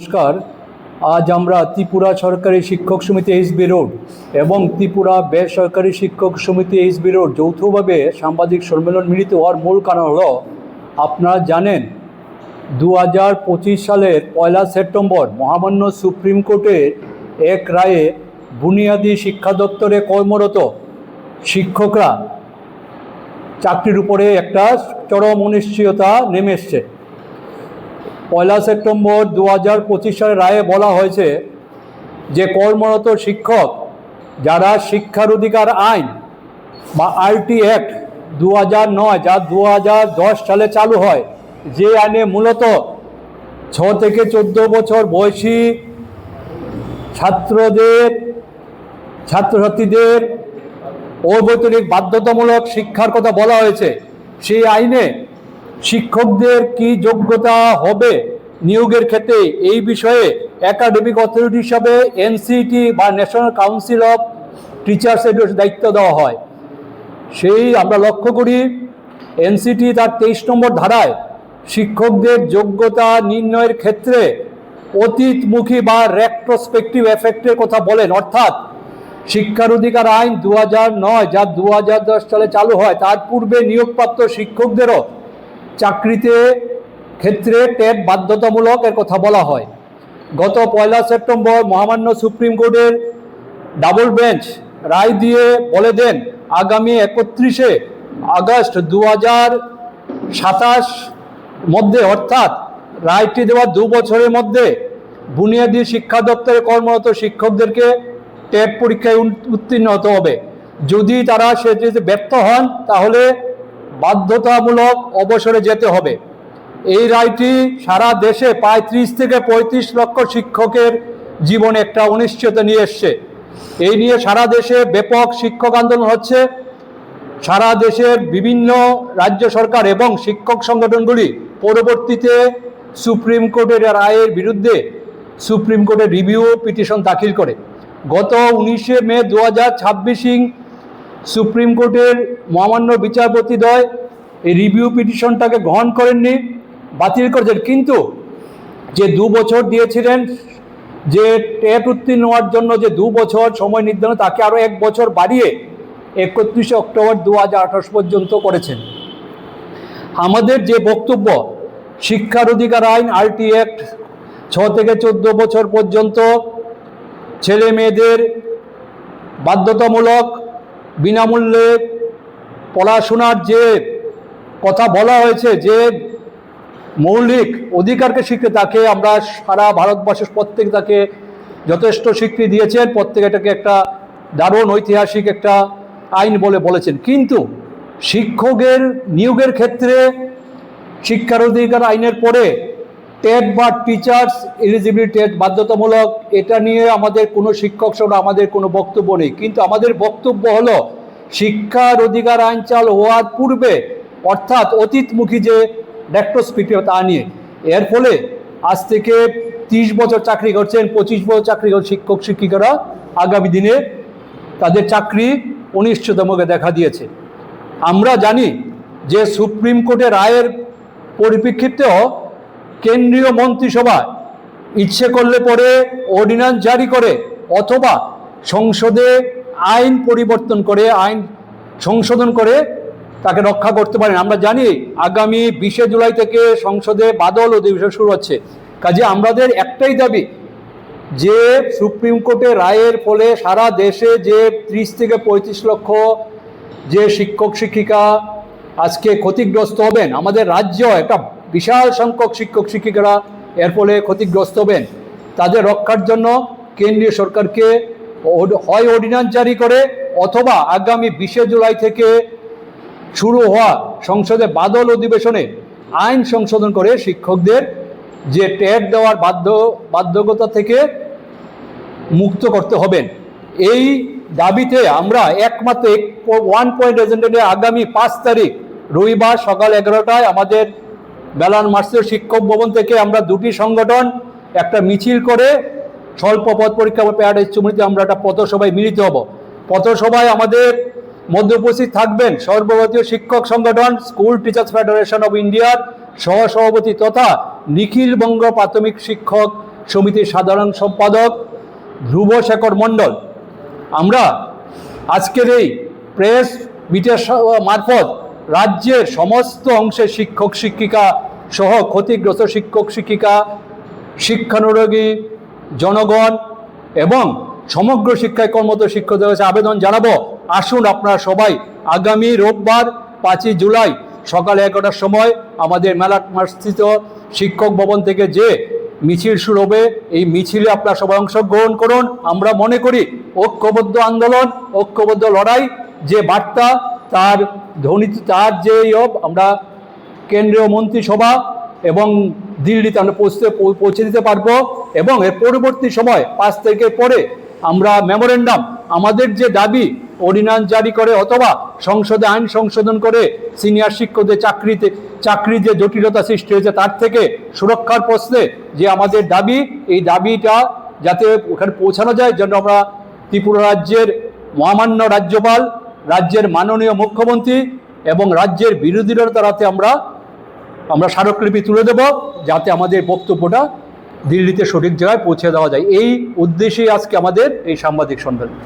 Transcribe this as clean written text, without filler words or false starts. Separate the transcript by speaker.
Speaker 1: নমস্কার। আজ আমরা ত্রিপুরা সরকারি শিক্ষক সমিতি এইচবি রোড এবং ত্রিপুরা বেসরকারি শিক্ষক সমিতি এইচবি রোড যৌথভাবে সাংবাদিক সম্মেলন মিলিত হওয়ার মূল কারণ হলো, আপনারা জানেন 2025 সালের 1 সেপ্টেম্বর মহামান্য সুপ্রিম কোর্টের এক রায়ে বুনিয়াদী শিক্ষা দপ্তরে কর্মরত শিক্ষকরা চাকরির উপরে একটা চরম অনিশ্চয়তা নেমে এসছে। 1 সেপ্টেম্বর 2025 সালের রায়ে বলা হয়েছে যে কর্মরত শিক্ষক যারা শিক্ষার অধিকার আইন বা আরটি অ্যাক্ট 2009 যা 2010 সালে চালু হয়, যে আইনে মূলত 6 থেকে 14 বছর বয়সী ছাত্রছাত্রীদের অবৈতনিক বাধ্যতামূলক শিক্ষার কথা বলা হয়েছে। সেই আইনে শিক্ষকদের কি যোগ্যতা হবে নিয়োগের ক্ষেত্রে, এই বিষয়ে একাডেমিক অথরিটি হিসাবে এনসিটি বা ন্যাশনাল কাউন্সিল অফ টিচার্সের দায়িত্ব দেওয়া হয়। সেই আমরা লক্ষ্য করি এনসিটি তার 23 নম্বর ধারায় শিক্ষকদের যোগ্যতা নির্ণয়ের ক্ষেত্রে অতীতমুখী বা রেট্রোস্পেক্টিভ এফেক্টের কথা বলেন, অর্থাৎ শিক্ষার অধিকার আইন 2009 যা 2010 সালে চালু হয় তার পূর্বে নিয়োগপ্রাপ্ত শিক্ষকদেরও চাকরিতে ক্ষেত্রে টেট বাধ্যতামূলক এর কথা বলা হয়। গত 1 সেপ্টেম্বর মহামান্য সুপ্রিম কোর্টের ডাবল বেঞ্চ রায় দিয়ে বলে দেন, আগামী 31 আগস্ট 2027 মধ্যে, অর্থাৎ রায়টি দেওয়া 2 বছরের মধ্যে বুনিয়াদী শিক্ষা দপ্তরে কর্মরত শিক্ষকদেরকে টেট পরীক্ষায় উত্তীর্ণ হতে হবে। যদি তারা সেটিতে ব্যর্থ হন তাহলে বাধ্যতামূলক অবসরে যেতে হবে। এই রায়টি সারা দেশে প্রায় 30 থেকে 35 লক্ষ শিক্ষকের জীবনে একটা অনিশ্চয়তা নিয়ে এসছে। এই নিয়ে সারা দেশে ব্যাপক শিক্ষক আন্দোলন হচ্ছে। সারা দেশের বিভিন্ন রাজ্য সরকার এবং শিক্ষক সংগঠনগুলি পরবর্তীতে সুপ্রিম কোর্টের রায়ের বিরুদ্ধে সুপ্রিম কোর্টে রিভিউ পিটিশন দাখিল করে। গত 19 মে 2026 সুপ্রিম কোর্টের মহামান্য বিচারপতিদ্বয় এই রিভিউ পিটিশনটাকে গ্রহণ করেননি, বাতিল করেছেন। কিন্তু যে 2 বছর দিয়েছিলেন, যে টেট উত্তীর্ণ হওয়ার জন্য যে 2 বছর সময় নির্ধারণ, তাকে আরও 1 বছর বাড়িয়ে 31 অক্টোবর 2028 পর্যন্ত করেছেন। আমাদের যে বক্তব্য, শিক্ষার অধিকার আইন আরটি অ্যাক্ট 6 থেকে 14 বছর পর্যন্ত ছেলে মেয়েদের বাধ্যতামূলক বিনামূল্যে পড়াশোনার যে কথা বলা হয়েছে, যে মৌলিক অধিকারকে স্বীকৃতি, তাকে আমরা সারা ভারতবর্ষের প্রত্যেকে তাকে যথেষ্ট স্বীকৃতি দিয়েছেন, প্রত্যেকে এটাকে একটা দারুণ ঐতিহাসিক একটা আইন বলে বলেছেন। কিন্তু শিক্ষকের নিয়োগের ক্ষেত্রে শিক্ষার অধিকার আইনের পরে টেট বা টিচার্স এলিজিবিলিটি টেট বাধ্যতামূলক, এটা নিয়ে আমাদের কোনো শিক্ষক সহ আমাদের কোনো বক্তব্য নেই। কিন্তু আমাদের বক্তব্য হলো, শিক্ষার অধিকার আইন চালু হওয়ার পূর্বে, অর্থাৎ অতীতমুখী যে রেট্রোস্পেক্টিভ তা নিয়ে, এর ফলে আজ থেকে 30 বছর চাকরি করছেন, 25 বছর চাকরি করছেন শিক্ষক শিক্ষিকারা, আগামী দিনে তাদের চাকরি অনিশ্চয়তার মুখে দেখা দিয়েছে। আমরা জানি যে সুপ্রিম কোর্টের রায়ের পরিপ্রেক্ষিতেও কেন্দ্রীয় মন্ত্রিসভা ইচ্ছে করলে পরে অর্ডিন্যান্স জারি করে অথবা সংসদে আইন পরিবর্তন করে, আইন সংশোধন করে তাকে রক্ষা করতে পারেন। আমরা জানি আগামী 20 জুলাই থেকে সংসদে বাদল অধিবেশন শুরু হচ্ছে। কাজে আমাদের একটাই দাবি যে সুপ্রিম কোর্টের রায়ের ফলে সারা দেশে যে 30 থেকে 35 লক্ষ যে শিক্ষক শিক্ষিকা আজকে ক্ষতিগ্রস্ত হবেন, আমাদের রাজ্য একটা বিশাল সংখ্যক শিক্ষক শিক্ষিকারা এর ফলে ক্ষতিগ্রস্ত হবেন, তাদের রক্ষার জন্য কেন্দ্রীয় সরকারকে হয় অর্ডিন্যান্স জারি করে অথবা আগামী 20 জুলাই থেকে শুরু হওয়া সংসদে বাদল অধিবেশনে আইন সংশোধন করে শিক্ষকদের যে টেট দেওয়ার বাধ্যকতা থেকে মুক্ত করতে হবেন। এই দাবিতে আমরা একমাত্র 1 পয়েন্ট এজেন্ডা নিয়ে আগামী 5 তারিখ রবিবার সকাল 11টায় আমাদের বেলান মার্সের শিক্ষক ভবন থেকে আমরা 2টি সংগঠন একটা মিছিল করে স্বল্প পদ পরীক্ষা প্যারাডাইস চুমুনিতে আমরা একটা পথসভায় মিলিত হব। পথসভায় আমাদের মধ্যে উপস্থিত থাকবেন সর্বভারতীয় শিক্ষক সংগঠন স্কুল টিচার্স ফেডারেশন অব ইন্ডিয়ার সহসভাপতি তথা নিখিল বঙ্গ প্রাথমিক শিক্ষক সমিতির সাধারণ সম্পাদক ধ্রুব শেখর মণ্ডল। আমরা আজকের এই প্রেস মিটের মারফত রাজ্যের সমস্ত অংশের শিক্ষক শিক্ষিকা সহ ক্ষতিগ্রস্ত শিক্ষক শিক্ষিকা, শিক্ষানুরাগী জনগণ এবং সমগ্র শিক্ষায় কর্মরত শিক্ষকদের কাছে আবেদন জানাবো, আসুন আপনারা সবাই আগামী রোববার 5ই জুলাই সকাল 11টার সময় আমাদের মেলাট মাঠস্থিত শিক্ষক ভবন থেকে যে মিছিল শুরু হবে, এই মিছিলে আপনারা সবাই অংশগ্রহণ করুন। আমরা মনে করি ঐক্যবদ্ধ আন্দোলন, ঐক্যবদ্ধ লড়াই যে বার্তা তার ধ্বনিত তার যে আমরা কেন্দ্রীয় মন্ত্রিসভা এবং দিল্লিতে আমরা পৌঁছে দিতে পারবো। এবং এর পরবর্তী সময় 5 তারিখের পরে আমরা মেমোরেন্ডাম, আমাদের যে দাবি অর্ডিন্যান্স জারি করে অথবা সংসদে আইন সংশোধন করে সিনিয়র শিক্ষকদের চাকরির যে জটিলতা সৃষ্টি হয়েছে তার থেকে সুরক্ষার প্রশ্নে যে আমাদের দাবি, এই দাবিটা যাতে ওখানে পৌঁছানো যায়, যেন আমরা ত্রিপুরা রাজ্যের মহামান্য রাজ্যপাল, রাজ্যের মাননীয় মুখ্যমন্ত্রী এবং রাজ্যের বিরোধী দলের তরফে আমরা স্মারকলিপি তুলে দেব, যাতে আমাদের বক্তব্যটা দিল্লিতে সঠিক জায়গায় পৌঁছে দেওয়া যায়। এই উদ্দেশ্যেই আজকে আমাদের এই সাংবাদিক সম্মেলন।